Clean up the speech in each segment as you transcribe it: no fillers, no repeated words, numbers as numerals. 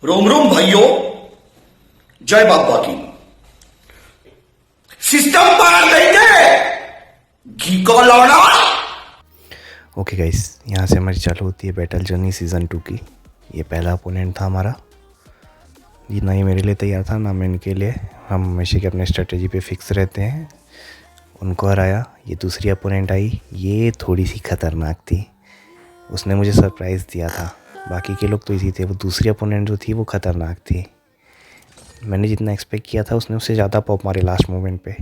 रोम रोम भाइयों, जय बाबा की। सिस्टम पार देंगे घी को लौड़ा। ओके गाइस, यहाँ से हमारी चालू होती है बैटल जर्नी सीज़न 2 की। ये पहला अपोनेंट था हमारा। ये ना ही मेरे लिए तैयार था ना मैं इनके लिए। हम हमेशा के अपने स्ट्रेटजी पे फिक्स रहते हैं। उनको हराया। ये दूसरी अपोनेंट आई, ये थोड़ी सी ख़तरनाक थी। उसने मुझे सरप्राइज़ दिया था। बाकी के लोग तो इजी थे, वो दूसरी अपोनेंट जो थी वो ख़तरनाक थी। मैंने जितना एक्सपेक्ट किया था उसने उससे ज़्यादा पॉप मारे लास्ट मोमेंट पे।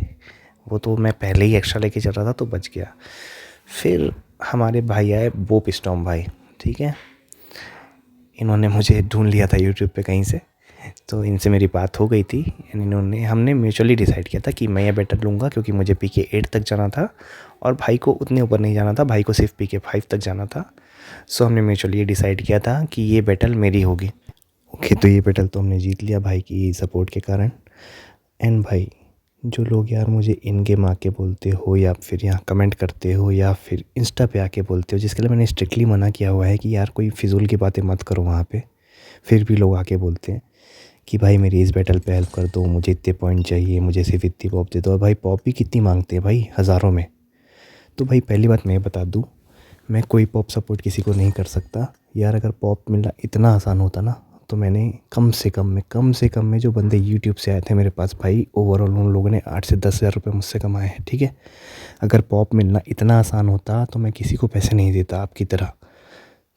वो तो मैं पहले ही एक्स्ट्रा लेके चल रहा था तो बच गया। फिर हमारे भाई आए वो पिस्टॉम भाई, ठीक है। इन्होंने मुझे ढूंढ लिया था यूट्यूब पे कहीं से, तो इनसे मेरी बात हो गई थी। हमने म्यूचुअली डिसाइड किया था कि मैं ये बैटल लूँगा क्योंकि मुझे PK 8 तक जाना था और भाई को उतने ऊपर नहीं जाना था। भाई को सिर्फ PK 5 तक जाना था। सो हमने म्यूचुअली ये डिसाइड किया था कि ये बैटल मेरी होगी। ओके, तो ये बैटल तो हमने जीत लिया भाई की सपोर्ट के कारण। एंड भाई, जो लोग यार मुझे इन गेम आके बोलते हो या फिर यहाँ कमेंट करते हो या फिर इंस्टा पे आके बोलते हो, जिसके लिए मैंने स्ट्रिक्टली मना किया हुआ है कि यार कोई फिजूल की बातें मत करो वहाँ पे, फिर भी लोग आके बोलते हैं कि भाई मेरी इस बैटल पे हेल्प कर दो, मुझे इतने पॉइंट चाहिए, मुझे सिर्फ इतनी पॉप दे दो। और भाई पॉप भी कितनी मांगते हैं भाई, हज़ारों में। तो भाई पहली बात मैं बता दूँ, मैं कोई पॉप सपोर्ट किसी को नहीं कर सकता यार। अगर पॉप मिलना इतना आसान होता ना तो मैंने कम से कम में जो बंदे यूट्यूब से आए थे मेरे पास भाई, ओवरऑल उन लोगों ने 8 से 10 हज़ार रुपये मुझसे कमाए हैं, ठीक है। अगर पॉप मिलना इतना आसान होता तो मैं किसी को पैसे नहीं देता आपकी तरह,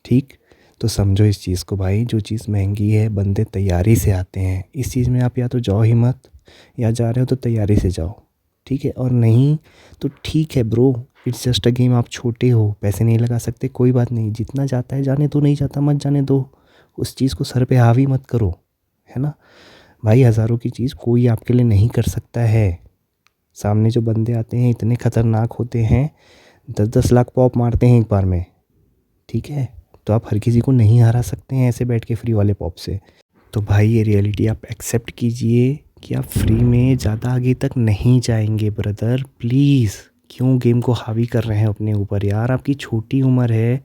ठीक। तो समझो इस चीज़ को भाई, जो चीज़ महंगी है बंदे तैयारी से आते हैं। इस चीज़ में आप या तो जाओ ही मत, या जा रहे हो तो तैयारी से जाओ, ठीक है। और नहीं तो ठीक है bro, it's just a game. आप छोटे हो, पैसे नहीं लगा सकते, कोई बात नहीं। जितना जाता है जाने दो, नहीं जाता मत जाने दो। उस चीज़ को सर पे हावी मत करो, है ना भाई। हज़ारों की चीज़ कोई आपके लिए नहीं कर सकता है। सामने जो बंदे आते हैं इतने ख़तरनाक होते हैं, 10-10 लाख पॉप मारते हैं एक बार में, ठीक है। तो आप हर किसी को नहीं हरा सकते हैं ऐसे बैठ के फ्री वाले पॉप से। तो भाई ये रियलिटी आप एक्सेप्ट कीजिए कि आप फ्री में ज़्यादा आगे तक नहीं जाएंगे ब्रदर, प्लीज़। क्यों गेम को हावी कर रहे हैं अपने ऊपर यार? आपकी छोटी उम्र है,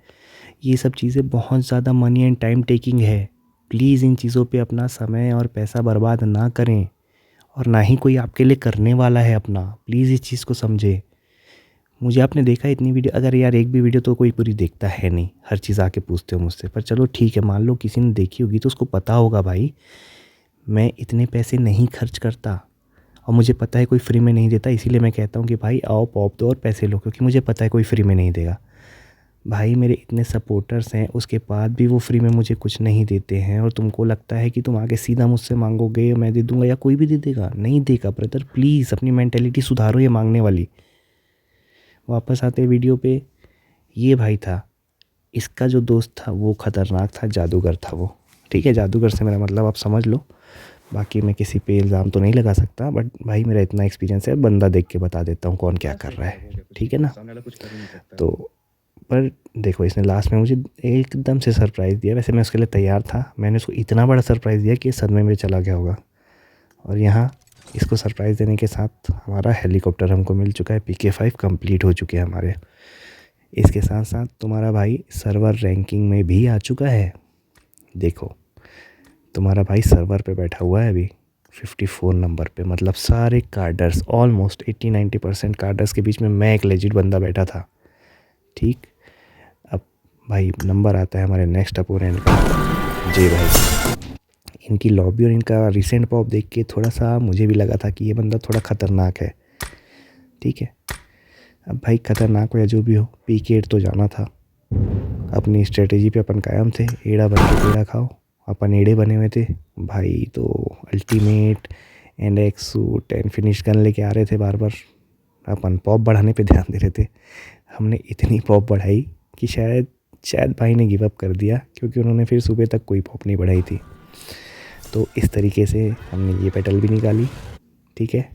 ये सब चीज़ें बहुत ज़्यादा मनी एंड टाइम टेकिंग है। प्लीज़ इन चीज़ों पे अपना समय और पैसा बर्बाद ना करें, और ना ही कोई आपके लिए करने वाला है अपना। प्लीज़ इस चीज़ को समझे। मुझे आपने देखा इतनी वीडियो, अगर यार एक भी वीडियो तो कोई पूरी देखता है नहीं, हर चीज़ आके पूछते हो मुझसे। पर चलो ठीक है, मान लो किसी ने देखी होगी तो उसको पता होगा भाई मैं इतने पैसे नहीं खर्च करता, और मुझे पता है कोई फ्री में नहीं देता। इसीलिए मैं कहता हूँ कि भाई आओ पॉप दो और पैसे लो, क्योंकि मुझे पता है कोई फ्री में नहीं देगा। भाई मेरे इतने सपोर्टर्स हैं, उसके बाद भी वो फ्री में मुझे कुछ नहीं देते हैं, और तुमको लगता है कि तुम आगे सीधा मुझसे मांगोगे मैं दे दूंगा, या कोई भी दे देगा? नहीं देगा ब्रदर, प्लीज़ अपनी मेंटेलिटी सुधारो ये मांगने वाली। वापस आते वीडियो पे, ये भाई था, इसका जो दोस्त था वो ख़तरनाक था, जादूगर था वो, ठीक है। जादूगर से मेरा मतलब आप समझ लो। बाकी मैं किसी पे इल्ज़ाम तो नहीं लगा सकता, बट भाई मेरा इतना एक्सपीरियंस है, बंदा देख के बता देता हूँ कौन क्या कर रहा है, ठीक है ना। तो पर देखो, इसने लास्ट में मुझे एकदम से सरप्राइज़ दिया। वैसे मैं उसके लिए तैयार था, मैंने उसको इतना बड़ा सरप्राइज़ दिया कि ये सदमे में चला गया होगा। और यहाँ इसको सरप्राइज़ देने के साथ हमारा हेलीकॉप्टर हमको मिल चुका है, PK 5 कंप्लीट हो चुके हैं हमारे। इसके साथ साथ तुम्हारा भाई सर्वर रैंकिंग में भी आ चुका है। देखो तुम्हारा भाई सर्वर पे बैठा हुआ है अभी 54 नंबर पे। मतलब सारे कार्डर्स, ऑलमोस्ट 80-90% कार्डर्स के बीच में मैं एक लेजिट बंदा बैठा था, ठीक। अब भाई नंबर आता है हमारे नेक्स्ट अपोनेंट का। जी भाई, इनकी लॉबी और इनका रिसेंट पॉप देख के थोड़ा सा मुझे भी लगा था कि ये बंदा थोड़ा ख़तरनाक है, ठीक है। अब भाई ख़तरनाक हो या जो भी हो, PK 8 तो जाना था। अपनी स्ट्रेटेजी पे अपन कायम थे, एड़ा बन के पेड़ा खाओ। अपन एड़े बने हुए थे भाई, तो अल्टीमेट एंड एक्सूट एंड फिनिश गन लेके आ रहे थे बार बार। अपन पॉप बढ़ाने पे ध्यान दे रहे थे। हमने इतनी पॉप बढ़ाई कि शायद भाई ने गिव अप कर दिया, क्योंकि उन्होंने फिर सुबह तक कोई पॉप नहीं बढ़ाई थी। तो इस तरीके से हमने ये बैटल भी निकाली, ठीक है।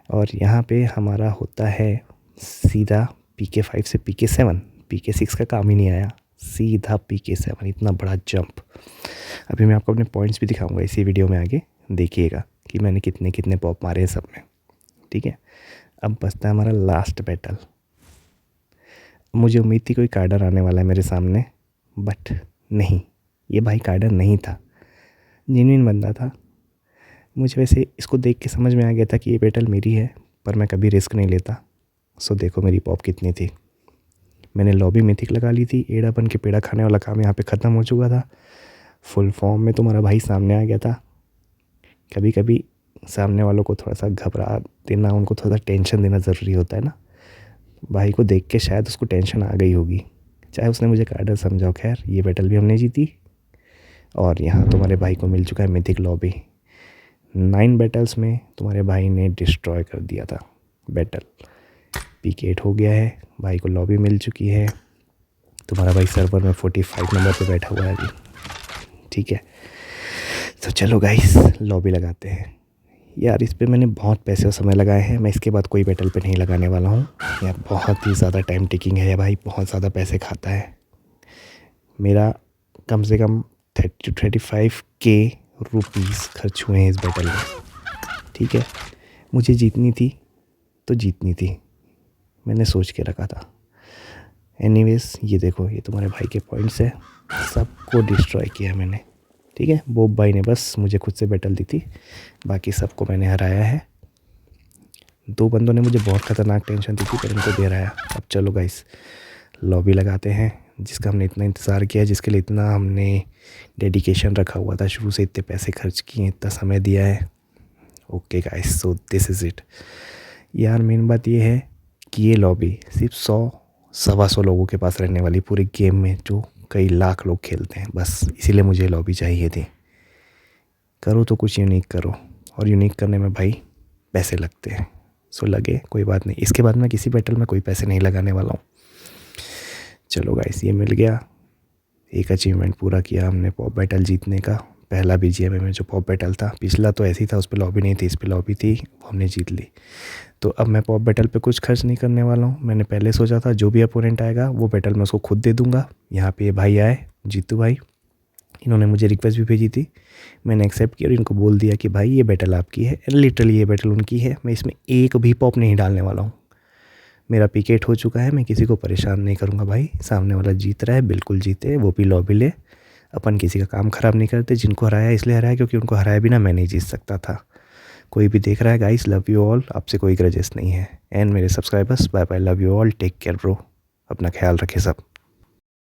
और यहाँ पे हमारा होता है सीधा PK 5 से PK 7। PK 6 का काम ही नहीं आया, सीधा PK 7। इतना बड़ा जंप। अभी मैं आपको अपने पॉइंट्स भी दिखाऊंगा इसी वीडियो में, आगे देखिएगा कि मैंने कितने कितने पॉप मारे हैं सब में, ठीक है। अब बचता है हमारा लास्ट बैटल। मुझे उम्मीद थी कोई कार्डर आने वाला है मेरे सामने, बट नहीं, ये भाई कार्डर नहीं था। जेन्युइन बंदा था। मुझे वैसे इसको देख के समझ में आ गया था कि ये बैटल मेरी है, पर मैं कभी रिस्क नहीं लेता। सो देखो मेरी पॉप कितनी थी। मैंने लॉबी मिथिक लगा ली थी। एड़ा बन के पेड़ा खाने वाला काम यहाँ पे ख़त्म हो चुका था। फुल फॉर्म में तुम्हारा भाई सामने आ गया था। कभी कभी सामने वालों को थोड़ा सा घबरा देना, उनको थोड़ा सा टेंशन देना ज़रूरी होता है ना। भाई को देख के शायद उसको टेंशन आ गई होगी, चाहे उसने मुझे कार्डर समझाओ। खैर ये बैटल भी हमने जीती और यहाँ तुम्हारे भाई को मिल चुका है मिथिक लॉबी। 9 बैटल्स में तुम्हारे भाई ने डिस्ट्रॉय कर दिया था बैटल। पीक 8 हो गया है, भाई को लॉबी मिल चुकी है। तुम्हारा भाई सर्वर में 45 नंबर पे बैठा हुआ है अभी। ठीक है, तो चलो गाइस लॉबी लगाते हैं। यार इस पे मैंने बहुत पैसे और समय लगाए हैं, मैं इसके बाद कोई बैटल पे नहीं लगाने वाला हूँ। यार बहुत ही ज़्यादा टाइम टेकिंग है भाई, बहुत ज़्यादा पैसे खाता है। मेरा कम से कम 35K रुपीज़ खर्च हुए हैं इस बैटल में। ठीक है, मुझे जीतनी थी तो जीतनी थी, मैंने सोच के रखा था। एनीवेज ये देखो, ये तुम्हारे भाई के पॉइंट्स है, सबको डिस्ट्रॉय किया मैंने। ठीक है, बोब भाई ने बस मुझे खुद से बैटल दी थी, बाकी सबको मैंने हराया है। 2 बंदों ने मुझे बहुत ख़तरनाक टेंशन दी थी, पर इनको दे रहा है। अब चलो गाइस लॉबी लगाते हैं, जिसका हमने इतना इंतज़ार किया, जिसके लिए इतना हमने डेडिकेशन रखा हुआ था, शुरू से इतने पैसे खर्च किए, इतना समय दिया है। Okay guys, so this is it. यार मेन बात ये है कि ये लॉबी सिर्फ 100-125 लोगों के पास रहने वाली पूरे गेम में, जो कई लाख लोग खेलते हैं, बस इसीलिए मुझे लॉबी चाहिए थी। करो तो कुछ यूनिक करो, और यूनिक करने में भाई पैसे लगते हैं। सो लगे, कोई बात नहीं, इसके बाद मैं किसी बैटल में कोई पैसे नहीं लगाने वाला हूँ। चलो गाइस ये मिल गया, एक अचीवमेंट पूरा किया हमने पॉप बैटल जीतने का। पहला BGMA में जो पॉप बैटल था, पिछला तो ऐसी था, उस पर लॉबी नहीं थी, इस पर लॉबी थी, वो हमने जीत ली। तो अब मैं पॉप बैटल पे कुछ खर्च नहीं करने वाला हूँ। मैंने पहले सोचा था जो भी अपोनेंट आएगा वो बैटल मैं उसको खुद दे दूँगा। यहाँ पे ये भाई आए, जीतू भाई, इन्होंने मुझे रिक्वेस्ट भी भेजी थी, मैंने एक्सेप्ट किया और इनको बोल दिया कि भाई ये बैटल आपकी है। लिटरली ये बैटल उनकी है, मैं इसमें एक भी पॉप नहीं डालने वाला हूँ। मेरा पीक 8 हो चुका है, मैं किसी को परेशान नहीं करूँगा भाई। सामने वाला जीत रहा है, बिल्कुल जीते, वो भी लॉबी ले। अपन किसी का काम ख़राब नहीं करते। जिनको हराया इसलिए हराया क्योंकि उनको हराया बिना मैं नहीं जीत सकता था। कोई भी देख रहा है गाइस, लव यू ऑल, आपसे कोई ग्रजेस नहीं है। एंड मेरे subscribers, bye bye, love you all, take care bro, अपना ख्याल रखें सब।